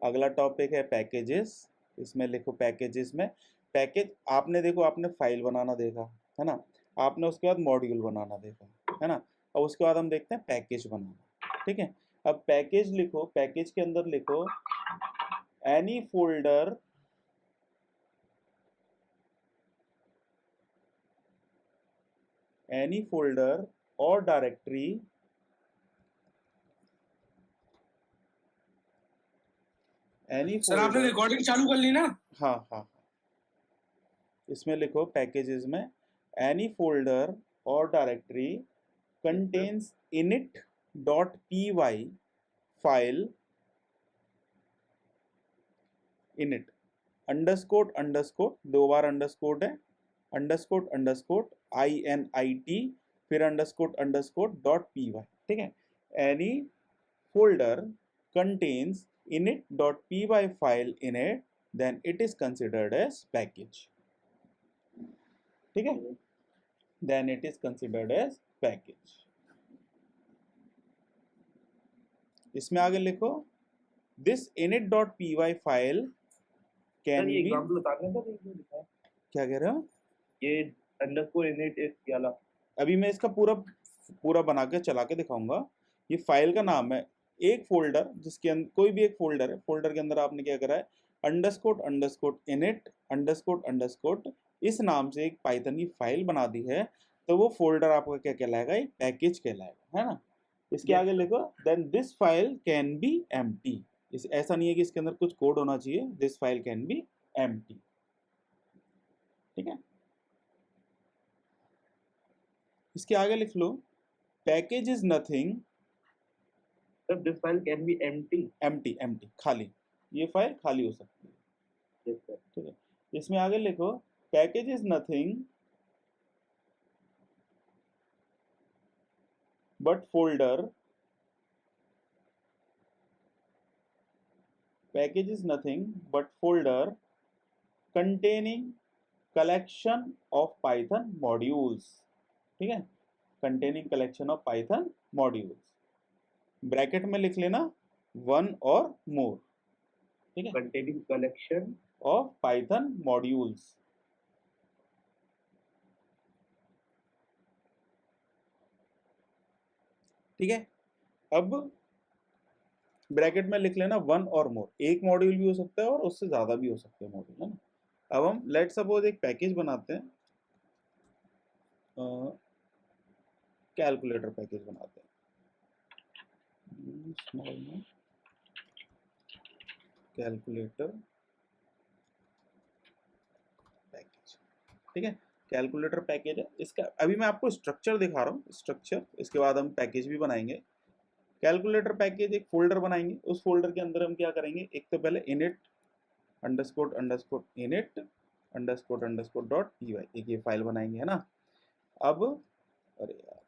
अगला टॉपिक है पैकेजेस। इसमें लिखो पैकेजेस में पैकेज, आपने देखो आपने फाइल बनाना देखा है ना, आपने उसके बाद मॉड्यूल बनाना देखा है ना, और उसके बाद हम देखते हैं पैकेज बनाना। ठीक है, अब पैकेज लिखो, पैकेज के अंदर लिखो एनी फोल्डर और डायरेक्टरी एनी सर आपने रिकॉर्डिंग चालू कर ली ना? हाँ हाँ, इसमें लिखो पैकेजेस में एनी फोल्डर और directory contains init.py file init underscore दो बार अंडरस्कोर है, अंडरस्कोर init फिर अंडरस्कोर .py। ठीक है, any folder contains init.py file in it, then it is considered as package। ठीक है, then it is considered as package। इसमें आगे लिखो this init.py file can B, example बता दें सर, ये लिखा है क्या कह रहे हो, ये अंडरस्कोर इनिट इस वाला। अभी मैं इसका पूरा बना के चला के दिखाऊंगा। ये फाइल का नाम है, एक फोल्डर जिसके अंदर कोई भी एक फोल्डर है, फोल्डर के अंदर आपने क्या करा है अंडरस्कोर इनिट अंडरस्कोर इस नाम से एक पाइथन की फाइल बना दी है, तो वो फोल्डर आपका क्या कहलाएगा, एक पैकेज कहलाएगा, है ना। इसके आगे लिखो then this file can be empty, इस ऐसा नहीं है कि इसके अंदर कुछ कोड होना चाहिए, this file can be empty. ठीक है, इसके आगे लिख लो package is nothing, sir this file can be empty खाली, ये फाइल खाली हो सकती है। Yes sir. ठीक है, इसमें आगे लिखो package is nothing but folder, package is nothing but folder containing collection of Python modules. ठीक है, containing collection of Python modules, bracket में लिख लेना वन और मोर। ठीक है, containing collection of Python modules. ठीक है, अब ब्रैकेट में लिख लेना वन और मोर, एक मॉड्यूल भी हो सकता है और उससे ज्यादा भी हो सकते हैं मॉड्यूल, है ना। अब हम लेट सपोज एक पैकेज बनाते हैं, कैलकुलेटर पैकेज बनाते हैं, स्मॉल में कैलकुलेटर पैकेज। ठीक है, कैलकुलेटर पैकेज है इसका, अभी मैं आपको स्ट्रक्चर दिखा रहा हूँ, स्ट्रक्चर, इसके बाद हम पैकेज भी बनाएंगे। कैलकुलेटर पैकेज एक फोल्डर बनाएंगे, उस फोल्डर के अंदर हम क्या करेंगे, एक तो पहले init init .py एक ये फाइल बनाएंगे, है ना। अब अरे यार,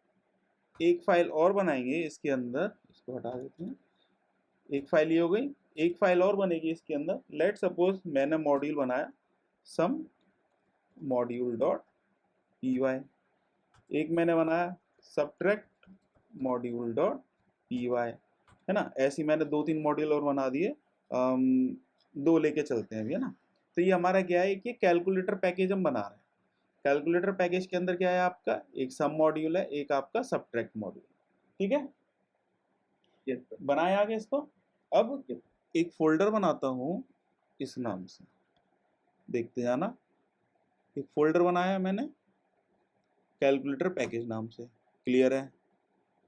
एक फाइल और बनाएंगे इसके अंदर, इसको हटा देते हैं, एक फाइल ये हो गई, एक फाइल और बनेगी इसके अंदर। लेट सपोज मैंने मॉड्यूल बनाया सम मॉड्यूल डॉट py, एक मैंने बनाया सबट्रैक्ट मॉड्यूल डॉट py, है ना। ऐसे मैंने 2-3 मॉड्यूल और बना दिए, 2 लेके चलते हैं अभी, है ना। तो ये हमारा क्या है कि कैलकुलेटर पैकेज हम बना रहे हैं। कैलकुलेटर पैकेज के अंदर क्या है आपका, एक सम मॉड्यूल है, एक आपका सबट्रैक्ट मॉड्यूल। ठीक है, यस सर। बनाया आगे इसको। अब एक फोल्डर बनाता हूँ इस नाम से, देखते जाना, एक फोल्डर बनाया मैंने कैलकुलेटर पैकेज नाम से, क्लियर है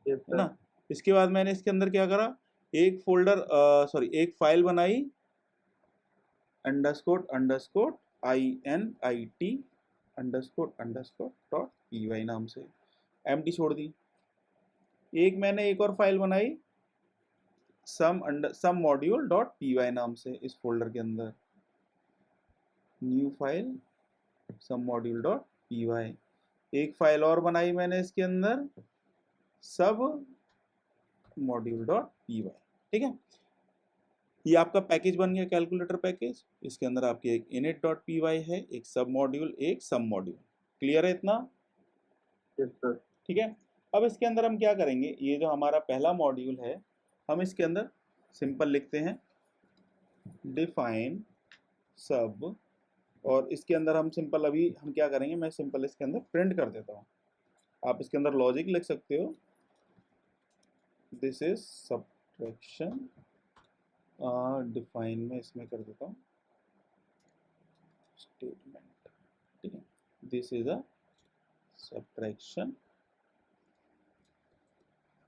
यस है ना। सर। इसके बाद मैंने इसके अंदर क्या करा, एक फोल्डर एक फाइल बनाई अंडरस्कोर init .py नाम से, एम्प्टी छोड़ दी। एक मैंने एक और फाइल बनाई सम मॉड्यूल डॉट py नाम से, इस फोल्डर के अंदर न्यू फाइल सम मॉड्यूल डॉट py। एक फाइल और बनाई मैंने इसके अंदर सब मॉड्यूल डॉट py। ठीक है, ये आपका पैकेज बन गया कैलकुलेटर पैकेज। इसके अंदर आपकी एक init.py है, एक सब मॉड्यूल, एक सम मॉड्यूल। क्लियर है इतना? Yes sir. ठीक है, अब इसके अंदर हम क्या करेंगे, ये जो हमारा पहला मॉड्यूल है, हम इसके अंदर सिंपल लिखते हैं डिफाइन सब, और इसके अंदर हम सिंपल अभी हम क्या करेंगे, मैं सिंपल इसके अंदर प्रिंट कर देता हूँ। आप इसके अंदर लॉजिक लिख सकते हो, दिस इज सब्ट्रैक्शन, डिफाइन में इसमें कर देता हूँ स्टेटमेंट, ठीक है, this is a subtraction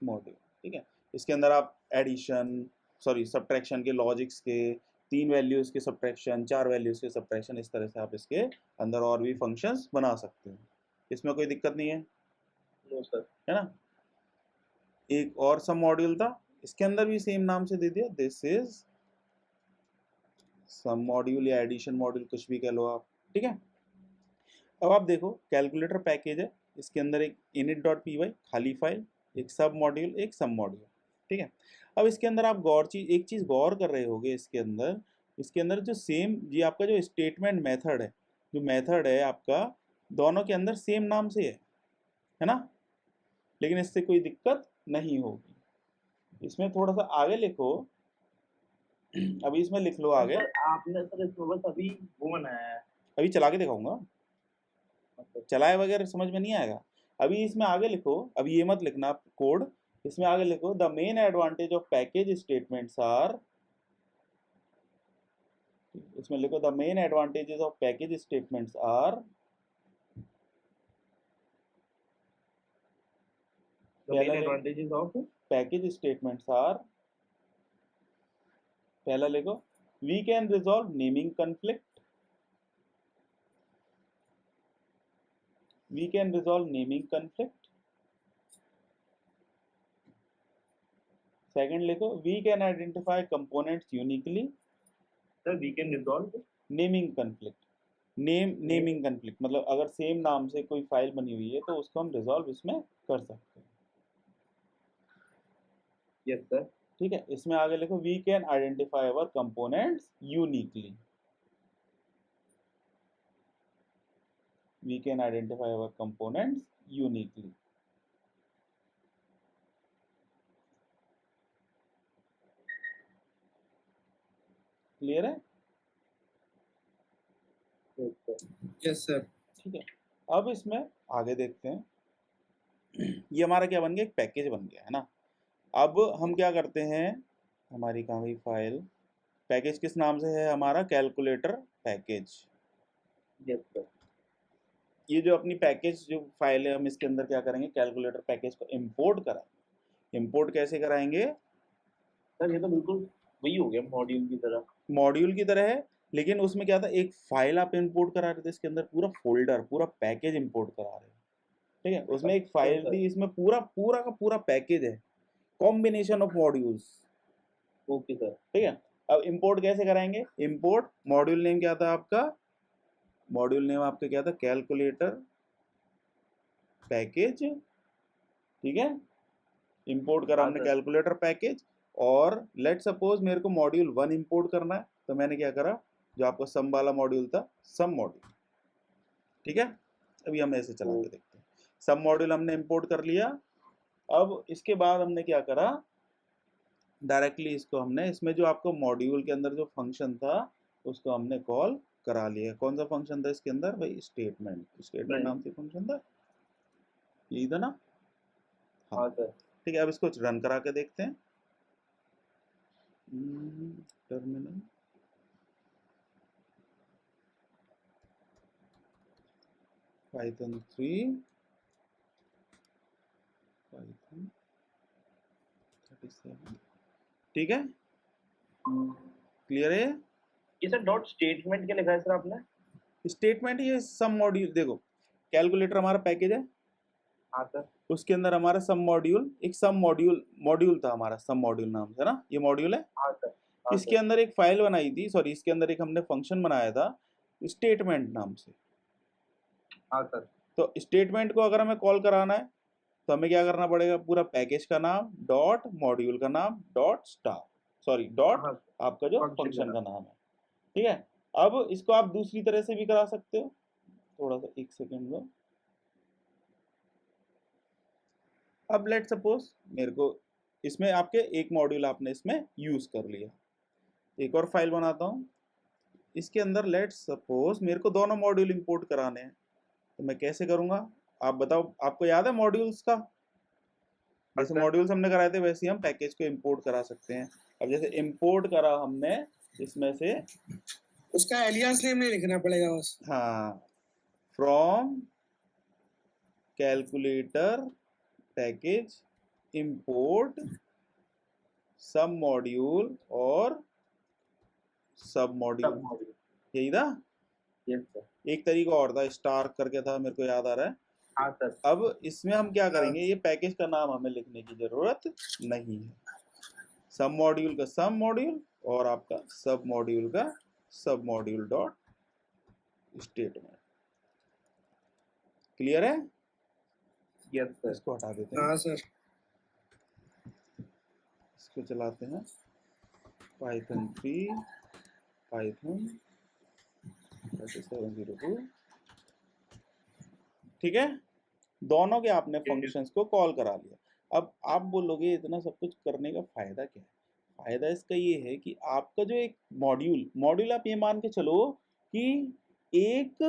module, ठीक है। इसके अंदर आप एडिशन, सॉरी सब्ट्रैक्शन के लॉजिक्स के 3 वैल्यूज के सब्ट्रैक्शन, 4 वैल्यूज के सब्ट्रैक्शन, इस तरह से आप इसके अंदर और भी फंक्शंस बना सकते हो, इसमें कोई दिक्कत नहीं है, नो सर। है ना। एक और सब मॉड्यूल था, इसके अंदर भी सेम नाम से दे दिया, दिस इज सम मॉड्यूल या एडिशन मॉड्यूल, कुछ भी कह लो आप, ठीक है। अब आप देखो कैलकुलेटर पैकेज है, इसके अंदर एक init.py खाली फाइल, एक सब मॉड्यूल, एक सम मॉड्यूल, ठीक है। अब इसके अंदर आप एक चीज़ गौर कर रहे होगे, इसके अंदर जो सेम, ये आपका जो स्टेटमेंट मेथड है, जो मेथड है आपका, दोनों के अंदर सेम नाम से है ना, लेकिन इससे कोई दिक्कत नहीं होगी। इसमें थोड़ा सा आगे लिखो, अभी इसमें लिख लो आगे, सर आपने सर इसमें बस अभी वो बनाया है, अभी चला के दिखाऊंगा, चलाए वगैरह समझ में नहीं आएगा। अभी इसमें आगे लिखो, अभी ये मत लिखना कोड, इसमें आगे लिखो, the main advantage of package statements are, इसमें लिखो the main advantages of package statements are, advantages of package statements are, पहला लिखो, we can resolve naming conflict, we can resolve naming conflict, second लिखो, we can identify components uniquely, sir we can resolve naming conflict, naming conflict मतलब अगर same नाम से कोई file बनी हुई है तो उसको हम रिजॉल्व इसमें कर सकते हैं, यस सर, ठीक है। इसमें आगे लिखो, we can identify our components uniquely, we can identify our components uniquely, clear है, यस सर। ठीक है। अब इसमें आगे देखते हैं, ये हमारा क्या बन गया, एक पैकेज बन गया है ना। अब हम क्या करते हैं, हमारी कहाँ गई फाइल, पैकेज किस नाम से है हमारा, कैलकुलेटर पैकेज, यस सर। ये जो अपनी पैकेज जो फाइल है, हम इसके अंदर क्या करेंगे, कैलकुलेटर पैकेज को इंपोर्ट कराएंगे। इंपोर्ट कैसे कराएंगे, सर ये तो बिल्कुल वही हो गया मॉड्यूल की तरह, मॉड्यूल की तरह है, लेकिन उसमें क्या था, एक फाइल आप इंपोर्ट करा रहे थे, इसके अंदर पूरा फोल्डर, पूरा पैकेज इंपोर्ट करा रहे हैं, ठीक है। उसमें एक फाइल थी, इसमें पूरा पूरा का पूरा पैकेज है, combination of modules, okay sir, ठीक है। अब इंपोर्ट कैसे कराएंगे, इंपोर्ट, मॉड्यूल नेम क्या था आपका, मॉड्यूल नेम आपका क्या था, कैलकुलेटर पैकेज, ठीक है। इंपोर्ट करा हमने कैलकुलेटर पैकेज, और लेट सपोज मेरे को मॉड्यूल 1 इंपोर्ट करना है, तो मैंने क्या करा, जो आपका सम वाला मॉड्यूल था, सम मॉड्यूल, ठीक है। अभी हम ऐसे चला के देखते हैं, सम मॉड्यूल हमने इंपोर्ट कर लिया। अब इसके बाद हमने क्या करा, डायरेक्टली इसको हमने, इसमें जो आपको मॉड्यूल के अंदर जो फंक्शन था उसको हमने कॉल करा लिया। कौन सा फंक्शन था इसके अंदर भाई, स्टेटमेंट, स्टेटमेंट नाम से फंक्शन था, यही था ना, हाँ सर, ठीक है। अब इसको रन करा के देखते हैं, टर्मिनल, पाइथन 3, पाइथन 37, ठीक है, क्लियर है। ये सर डॉट स्टेटमेंट क्या लिखा है सर आपने, स्टेटमेंट ये सम मॉड्यूल, देखो कैलकुलेटर हमारा पैकेज है, हाँ सर, उसके अंदर हमारा सम मॉड्यूल, एक सम मॉड्यूल था हमारा, सम मॉड्यूल नाम से ना, ये मॉड्यूल है। हाँ सर, इसके अंदर एक फाइल बनाई थी, सॉरी इसके अंदर एक हमने फंक्शन बनाया था स्टेटमेंट नाम से, हाँ सर, तो स्टेटमेंट को अगर हमें कॉल कराना है तो हमें क्या करना पड़ेगा, पूरा पैकेज का नाम डॉट मॉड्यूल का नाम डॉट स्टार, सॉरी डॉट हाँ, आपका जो function फंक्शन का का नाम है, ठीक है। अब इसको आप दूसरी तरह से भी करा सकते हो, थोड़ा सा एक सेकेंड लो। अब लेट सपोज मेरे को इसमें आपके एक मॉड्यूल आपने इसमें यूज कर लिया, एक और फाइल बनाता हूँ। इसके अंदर लेट्स सपोज मेरे को दोनों मॉड्यूल इंपोर्ट कराने हैं, तो मैं कैसे करूँगा आप बताओ। आपको याद है मॉड्यूल्स का? जैसे मॉड्यूल्स हमने कराए थे वैसे ही हम पैकेज को इंपोर्ट करा सकते हैं। अब जैसे इंपोर्ट करा हमने इसमें से, उसका एलियास नेम नहीं लिखना पड़ेगा बस। हाँ, फ्रॉम कैलकुलेटर पैकेज इंपोर्ट सब मॉड्यूल और सब मॉड्यूल, यही था। Yes sir. एक तरीका और था, स्टार करके था, मेरे को याद आ रहा है। हाँ सर। अब इसमें हम क्या करेंगे, ये पैकेज का नाम हमें लिखने की जरूरत नहीं है। सब मॉड्यूल का सब मॉड्यूल और आपका सब मॉड्यूल का सब मॉड्यूल डॉट स्टेटमेंट। क्लियर है? Yes sir. इसको हटा देते हैं, हाँ सर। इसको चलाते हैं पाइथन 3 पाइथन 702। ठीक है, दोनों के आपने फंक्शंस को कॉल करा लिया। अब आप बोलोगे इतना सब कुछ करने का फायदा क्या है? फायदा इसका ये है कि आपका जो एक मॉड्यूल आप ये मान के चलो कि एक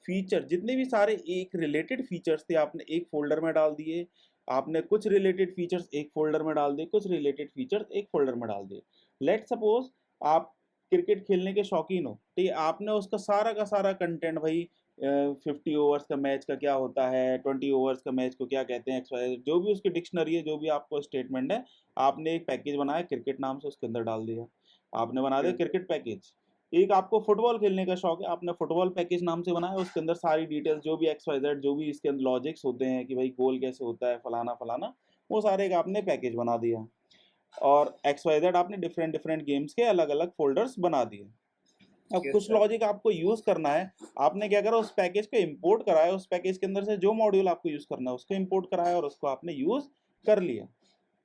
फीचर, जितने भी सारे एक रिलेटेड फीचर्स थे आपने एक फोल्डर में डाल दिए, आपने कुछ रिलेटेड फीचर्स एक फोल्डर में डाल दिए, कुछ रिलेटेड फीचर्स एक फोल्डर में डाल दिए। लेट सपोज आप क्रिकेट खेलने के शौकीन हो, ठीक है, आपने उसका सारा का सारा कंटेंट भाई 50 ओवर्स का मैच का क्या होता है, 20 ओवर्स का मैच को क्या कहते हैं, XYZ जो भी उसकी डिक्शनरी है, जो भी आपको स्टेटमेंट है, आपने एक पैकेज बनाया क्रिकेट नाम से, उसके अंदर डाल दिया, आपने बना दिया क्रिकेट पैकेज। एक आपको फुटबॉल खेलने का शौक है, आपने फुटबॉल पैकेज नाम से बनाया, उसके अंदर सारी डिटेल्स जो भी XYZ जो भी इसके अंदर लॉजिक्स होते हैं कि भाई गोल कैसे होता है, फलाना फलाना, वो सारे का आपने पैकेज बना दिया। और XYZ आपने डिफरेंट डिफरेंट गेम्स के अलग अलग फोल्डर्स बना दिए। अब कुछ लॉजिक आपको यूज करना है, आपने क्या करा, उस पैकेज को इंपोर्ट कराया, उस पैकेज के अंदर से जो मॉड्यूल आपको यूज करना है उसको इंपोर्ट कराया और उसको आपने यूज कर लिया।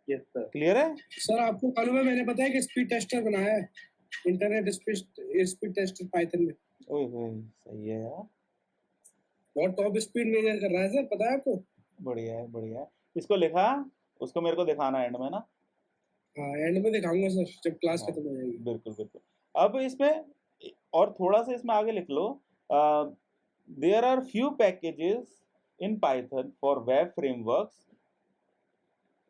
Yes sir. क्लियर है? सर आपको मालूम है मैंने बताया कि स्पीड टेस्टर बनाया है, इंटरनेट स्पीड टेस्टर पाइथन में। ओए होए, सही है यार, बहुत टॉप स्पीड मेजर कर रहा है सर, पता है आपको? बढ़िया है बढ़िया है। इसको लिखा, उसको मेरे को दिखाना एंड में ना। हाँ एंड में दिखाऊंगा सर जब क्लास हाँ, खत्म हो जाएगी। बिल्कुल बिल्कुल। अब इसमें और थोड़ा सा इसमें आगे लिख लो, there are few packages in Python for web frameworks.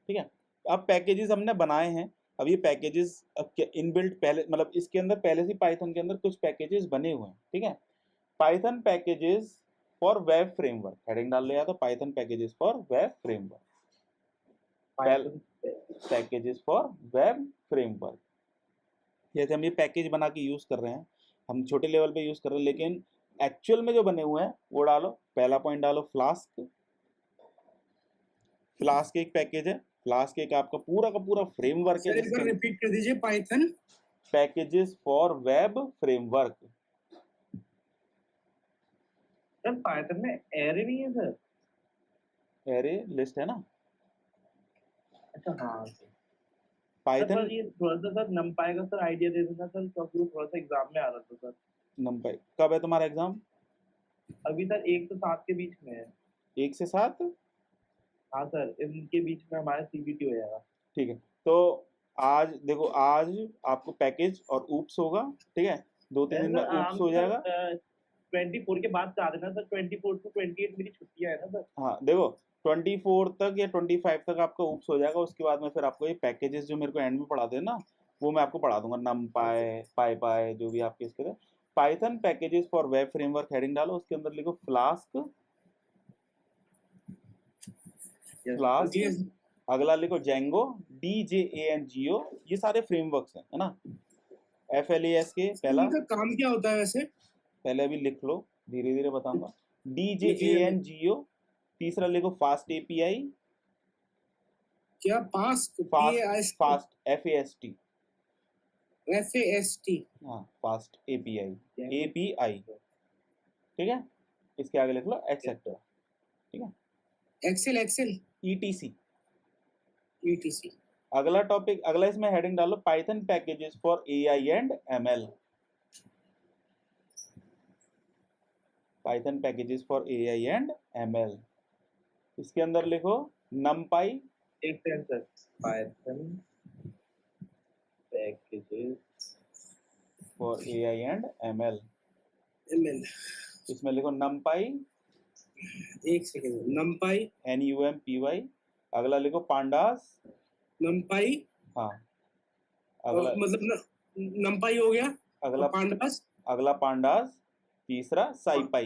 ठीक है, अब पैकेजेस हमने बनाए हैं, अब ये पैकेजेस इनबिल्ट पहले, मतलब इसके अंदर पहले से पाइथन के अंदर कुछ पैकेजेस बने हुए हैं। ठीक है, Python packages for web framework heading डाल लिया, तो Python packages for web framework, packages for web framework. जैसे हम ये पैकेज बना के यूज कर रहे हैं, हम छोटे लेवल पे यूज कर रहे हैं, लेकिन एक्चुअल में जो बने हुए हैं वो डालो। पहला पॉइंट डालो फ्लास्क। फ्लास्क एक पैकेज है, फ्लास्क एक आपका पूरा का पूरा फ्रेमवर्क है सर एक बार रिपीट कर दीजिए, Python packages for web framework. Sir Python में एरे नहीं है सर? एरे लिस्ट है ना अच्छा हाँ सर। पाइथन। ये थोड़ा सा सर नमपाई का सर आइडिया दे देना सर, क्योंकि वो थोड़ा सा एग्जाम में आ रहा था सर। नमपाई कब है तुम्हारा एग्जाम? अभी सर 1 से 7 के बीच में है। 1 से 7? हाँ सर, इनके बीच में हमारा CBT हो जाएगा। ठीक है, तो आज देखो, आज आपको पैकेज और ऊप्स होगा। ठीक है, 2-3 दिन में ऊप्स हो जाएगा। 24 के बाद से आ देना सर, 24 to 28 मेरी छुट्टियां है ना सर। हाँ देखो, 24 तक या 25 तक आपका ऊप्स हो जाएगा। उसके बाद में फिर आपको ये पैकेजेस जो मेरे को एंड में पढ़ा देना, वो मैं आपको पढ़ा दूंगा, नम पाए पाई पाए जो भी आपके इसके थे। Python packages for web framework heading डालो, उसके अंदर लिखो फ्लास्क। फ्लास्क, अगला लिखो जेंगो, DJANGO। ये सारे फ्रेमवर्क्स हैं, है ना। FLAS के पहला, इनका काम क्या होता है वैसे? पहले अभी लिख लो, धीरे धीरे बताऊंगा। DJANGO। तीसरा लिखो फास्ट API। क्या पास फास्ट FAST। FAST। हाँ, फास्ट API API। ठीक है, इसके आगे लिख लो एक्सेट्रा। ठीक है, एक्सेल ETC। ETC। अगला टॉपिक, अगला इसमें हेडिंग डालो Python packages for AI and ML। Python packages for AI and ML, इसके अंदर लिखो नमपाई। एक second sir, Python packages for AI and ML। ML। इसमें लिखो numpy, एक सेकेंड, numpy, NUMPY। अगला लिखो pandas। numpy, हाँ, अगला मतलब numpy हो गया, अगला और pandas, अगला pandas, तीसरा scipy।